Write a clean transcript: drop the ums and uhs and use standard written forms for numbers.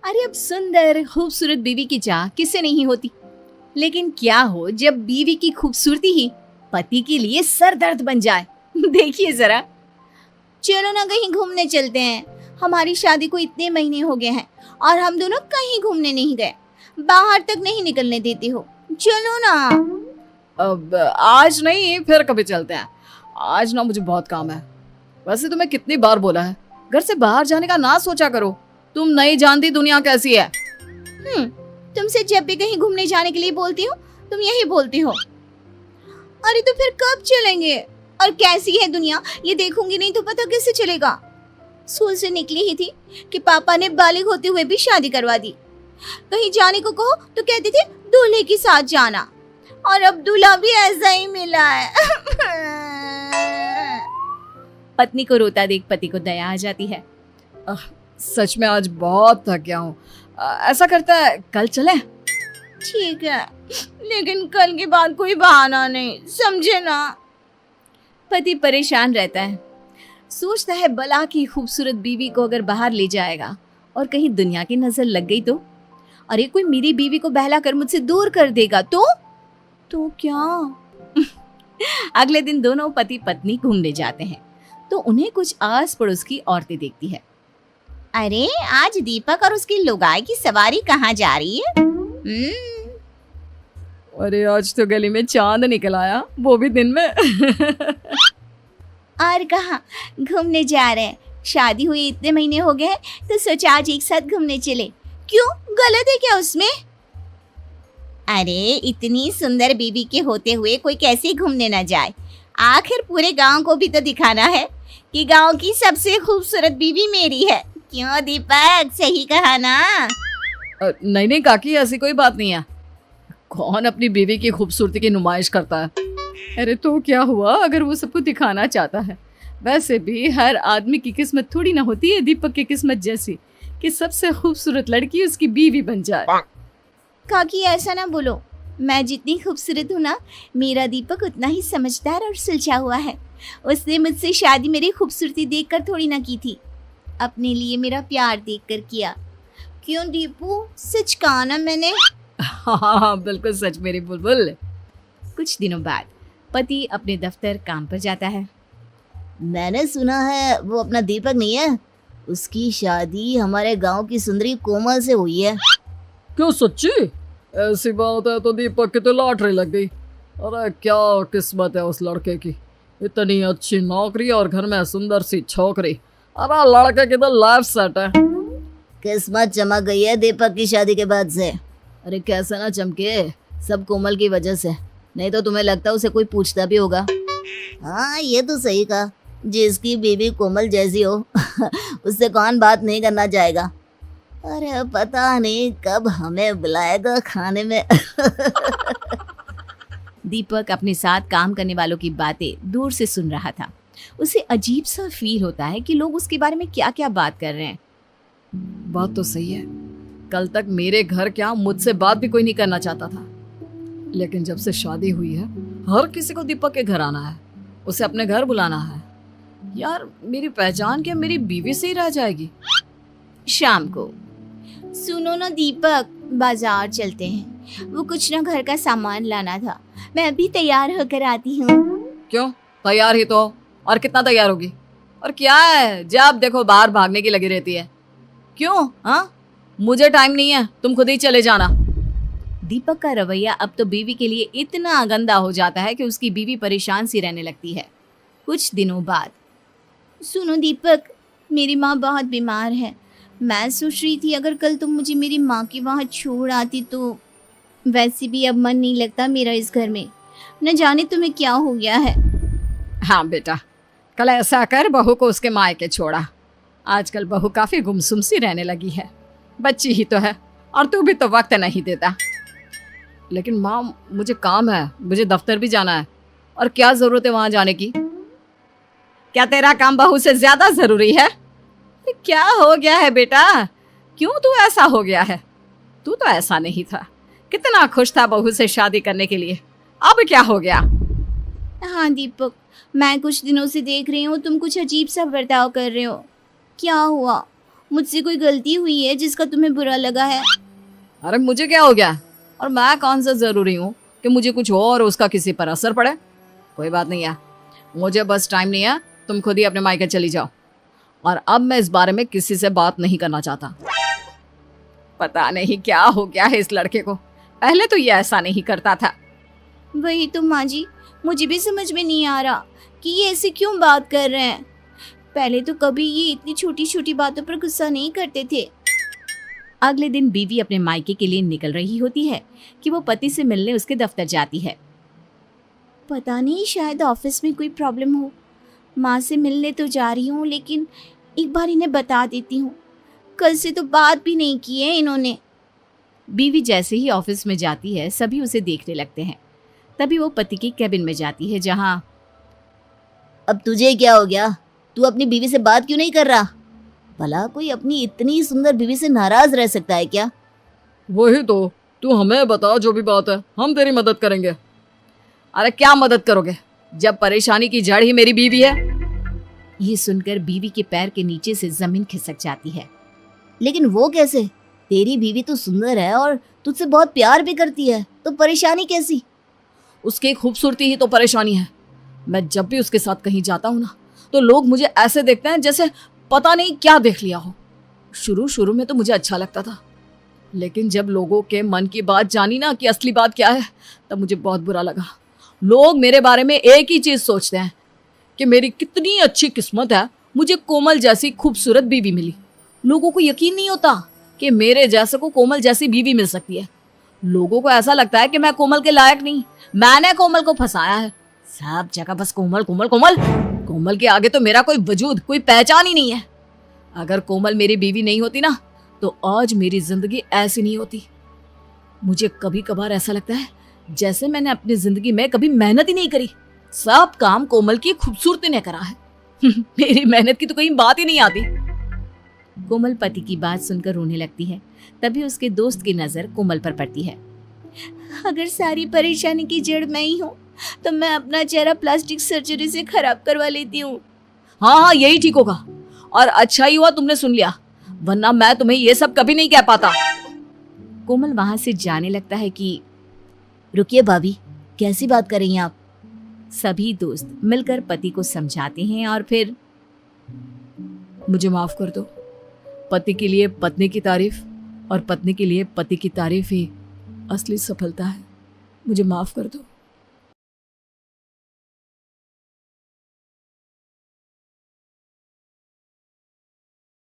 अरे अब सुंदर खूबसूरत बीवी की चाह किसे नहीं होती, लेकिन क्या हो जब बीवी की खूबसूरती ही पति के लिए सर दर्द बन जाए। देखिए जरा। चलो ना कहीं घूमने चलते हैं। हमारी शादी को इतने महीने हो गए हैं और हम दोनों कहीं घूमने नहीं गए। बाहर तक नहीं निकलने देती हो। चलो ना। अब आज नहीं, फिर कभी चलते हैं। आज ना मुझे बहुत काम है। वैसे तुम्हें कितनी बार बोला है घर से बाहर जाने का ना सोचा करो। तुम नहीं जानती दुनिया कैसी है। तुमसे जब भी कहीं घूमने जाने के लिए बोलती हूँ तुम यही बोलती हो। अरे तो फिर कब चलेंगे और कैसी है दुनिया ये देखूंगी नहीं तो पता कैसे चलेगा। स्कूल से निकली ही थी कि पापा ने बालिग होते हुए भी शादी करवा दी। कहीं जाने को कहो तो कहते थे दूल्हे के साथ जाना, और अब दूल्हा भी ऐसा ही मिला है। पत्नी को रोता देख पति को दया आ जाती है। सच में आज बहुत थक गया हूँ। ऐसा करता है कल चलें? ठीक है, लेकिन कल के बाद कोई बहाना नहीं, समझे ना। पति परेशान रहता है, सोचता है भला की खूबसूरत बीवी को अगर बाहर ले जाएगा और कहीं दुनिया की नजर लग गई तो, अरे कोई मेरी बीवी को बहला कर मुझसे दूर कर देगा तो क्या। अगले दिन दोनों पति पत्नी घूमने जाते हैं तो उन्हें कुछ आस पड़ोस की औरतें देखती है। अरे आज दीपक और उसकी लुगाई की सवारी कहाँ जा रही है? अरे आज तो गली में चांद निकल आया, वो भी दिन में। और कहाँ घूमने जा रहे हैं? शादी हुई इतने महीने हो गए तो सोचा आज एक साथ घूमने चले। क्यों, गलत है क्या उसमें? अरे इतनी सुंदर बीवी के होते हुए कोई कैसे घूमने ना जाए। आखिर पूरे गांव को भी तो दिखाना है कि गांव की सबसे खूबसूरत बीवी मेरी है। क्यों दीपक, सही कहा ना? नहीं काकी, ऐसी कोई बात नहीं है। कौन अपनी बीवी की खूबसूरती की नुमाइश करता है? अरे तो क्या हुआ अगर वो सबको दिखाना चाहता है। वैसे भी हर आदमी की किस्मत थोड़ी ना होती है दीपक की किस्मत जैसी कि सबसे खूबसूरत लड़की उसकी बीवी बन जाए। काकी ऐसा ना बोलो, मैं जितनी खूबसूरत हूँ ना, मेरा दीपक उतना ही समझदार और सुलझा हुआ है। उसने मुझसे शादी मेरी खूबसूरती देखकर थोड़ी ना की थी, अपने लिए मेरा प्यार देखकर किया। क्यों दीपू, सच कहा ना मैंने? हाँ बिल्कुल सच मेरी बुलबुल। कुछ दिनों बाद पति अपने दफ्तर काम पर जाता है। मैंने सुना है वो अपना दीपक नहीं है, उसकी शादी हमारे गांव की सुंदरी कोमल से हुई है। क्यों सच्ची? ऐसी बात है तो दीपक की तो लॉटरी लग गई। अरे क्या किस्मत है उस लड़के की, इतनी अच्छी नौकरी और घर में सुंदर सी छोकरी। अरे लड़के की तो लाइफ सेट है। किस्मत चमक गई है दीपक की शादी के बाद से। अरे कैसे ना चमके, सब कोमल की वजह से, नहीं तो तुम्हें लगता उसे कोई पूछता भी होगा। हाँ ये तो सही कहा, जिसकी बीवी कोमल जैसी हो उससे कौन बात नहीं करना चाहेगा। अरे पता नहीं कब हमें बुलाएगा खाने में। दीपक अपने साथ काम करने वालों की बातें दूर से सुन रहा था। उसे अजीब सा फील होता है कि लोग उसके बारे में क्या क्या बात कर रहे हैं। बात तो सही है, कल तक मेरे घर क्या मुझसे बात भी कोई नहीं करना चाहता था, लेकिन जब से शादी हुई है हर किसी को दीपक के घर आना है, उसे अपने घर बुलाना है। यार मेरी पहचान क्या मेरी बीवी से ही रह जाएगी? शाम को, सुनो ना दीपक, बाजार चलते हैं, वो कुछ ना घर का सामान लाना था। मैं अभी तैयार होकर आती हूँ। क्यों, तैयार ही तो हो, और कितना तैयार होगी? और क्या है जब देखो बाहर भागने की लगी रहती है। क्यों? हाँ मुझे टाइम नहीं है, तुम खुद ही चले जाना। दीपक का रवैया अब तो बीवी के लिए इतना गंदा हो जाता है कि उसकी बीवी परेशान सी रहने लगती है। कुछ दिनों बाद, सुनो दीपक, मेरी माँ बहुत बीमार है। मैं सोच रही थी अगर कल तुम मुझे मेरी माँ के वहाँ छोड़ आती तो। वैसे भी अब मन नहीं लगता मेरा इस घर में, न जाने तुम्हें क्या हो गया है। हाँ बेटा, कल ऐसा कर बहू को उसके मायके छोड़ा। आजकल बहू काफी गुमसुम सी रहने लगी है, बच्ची ही तो है और तू भी तो वक्त नहीं देता। लेकिन माँ मुझे काम है, मुझे दफ्तर भी जाना है, और क्या जरूरत है वहां जाने की? क्या तेरा काम बहू से ज्यादा जरूरी है? क्या हो गया है बेटा, क्यों तू ऐसा हो गया है? तू तो ऐसा नहीं था, कितना खुश था बहू से शादी करने के लिए, अब क्या हो गया? हाँ दीपक, मैं कुछ दिनों से देख रही हूँ तुम कुछ अजीब सा बर्ताव कर रहे हो। क्या हुआ? मुझसे कोई गलती हुई है जिसका तुम्हें बुरा लगा है? अरे मुझे क्या हो गया, और मैं कौन सा जरूरी हूँ कि मुझे कुछ हो और उसका किसी पर असर पड़े। कोई बात नहीं है, मुझे बस टाइम नहीं है, तुम खुद ही अपने मायके चली जाओ। और अब मैं इस बारे में किसी से बात नहीं करना चाहता। पता नहीं क्या हो गया है इस लड़के को, पहले तो ये ऐसा नहीं करता था। वही तो माँ जी, मुझे भी समझ में नहीं आ रहा कि ये ऐसे क्यों बात कर रहे हैं। पहले तो कभी ये इतनी छोटी छोटी बातों पर गुस्सा नहीं करते थे। अगले दिन बीवी अपने मायके के लिए निकल रही होती है कि वो पति से मिलने उसके दफ्तर जाती है। पता नहीं, शायद ऑफिस में कोई प्रॉब्लम हो। माँ से मिलने तो जा रही हूँ, लेकिन एक बार इन्हें बता देती हूँ। कल से तो बात भी नहीं की है इन्होंने। बीवी जैसे ही ऑफिस में जाती है सभी उसे देखने लगते हैं। तभी वो पति की कैबिन में जाती है, जहाँ अब तुझे क्या हो गया? तू अपनी बीवी से बात क्यों नहीं कर रहा? भला कोई अपनी इतनी सुंदर बीवी से नाराज रह सकता है क्या? वही तो, तू हमें बता, जो भी बात है हम तेरी मदद करेंगे। अरे क्या मदद करोगे जब परेशानी की जड़ ही मेरी बीवी है। ये सुनकर बीवी के पैर के नीचे से जमीन खिसक जाती है। लेकिन वो कैसे? तेरी बीवी तो सुंदर है और तुझसे बहुत प्यार भी करती है, तो परेशानी कैसी? उसकी खूबसूरती ही तो परेशानी है। मैं जब भी उसके साथ कहीं जाता हूँ ना, तो लोग मुझे ऐसे देखते हैं जैसे पता नहीं क्या देख लिया हो। शुरू शुरू में तो मुझे अच्छा लगता था, लेकिन जब लोगों के मन की बात जानी ना कि असली बात क्या है, तब मुझे बहुत बुरा लगा। लोग मेरे बारे में एक ही चीज सोचते हैं कि मेरी कितनी अच्छी किस्मत है, मुझे कोमल जैसी खूबसूरत बीवी मिली। लोगों को यकीन नहीं होता कि मेरे जैसे को कोमल जैसी बीवी मिल सकती है। लोगों को ऐसा लगता है कि मैं कोमल के लायक नहीं, मैंने कोमल को फंसाया है। सब जगह बस कोमल कोमल कोमल। कोमल के आगे तो मेरा कोई वजूद, कोई पहचान ही नहीं है। अगर कोमल मेरी बीवी नहीं होती ना, तो आज मेरी जिंदगी ऐसी नहीं होती। मुझे कभी कभार ऐसा लगता है जैसे मैंने अपनी जिंदगी में कभी मेहनत ही नहीं करी। सब काम कोमल की खूबसूरती ने करा है। मेरी मेहनत की तो कहीं बात ही नहीं आती। कोमल पति की बात सुनकर रोने लगती है। तभी उसके दोस्त की नजर कोमल पर पड़ती है। अगर सारी परेशानी की जड़ मैं ही हूँ, तो मैं अपना चेहरा प्लास्टिक सर्जरी से खराब करवा लेती हूँ। हाँ, यही ठीक होगा। और अच्छा ही हुआ तुमने सुन लिया, वरना मैं तुम्हें ये सब कभी नहीं कह पाता। कोमल वहां से जाने लगता है कि रुकिए भाभी, कैसी बात कर रही हैं आप? सभी दोस्त मिलकर पति को समझाते हैं और फिर मुझे माफ कर दो। पति के लिए पत्नी की तारीफ और पत्नी के लिए पति की तारीफ ही असली सफलता है। मुझे माफ कर दो।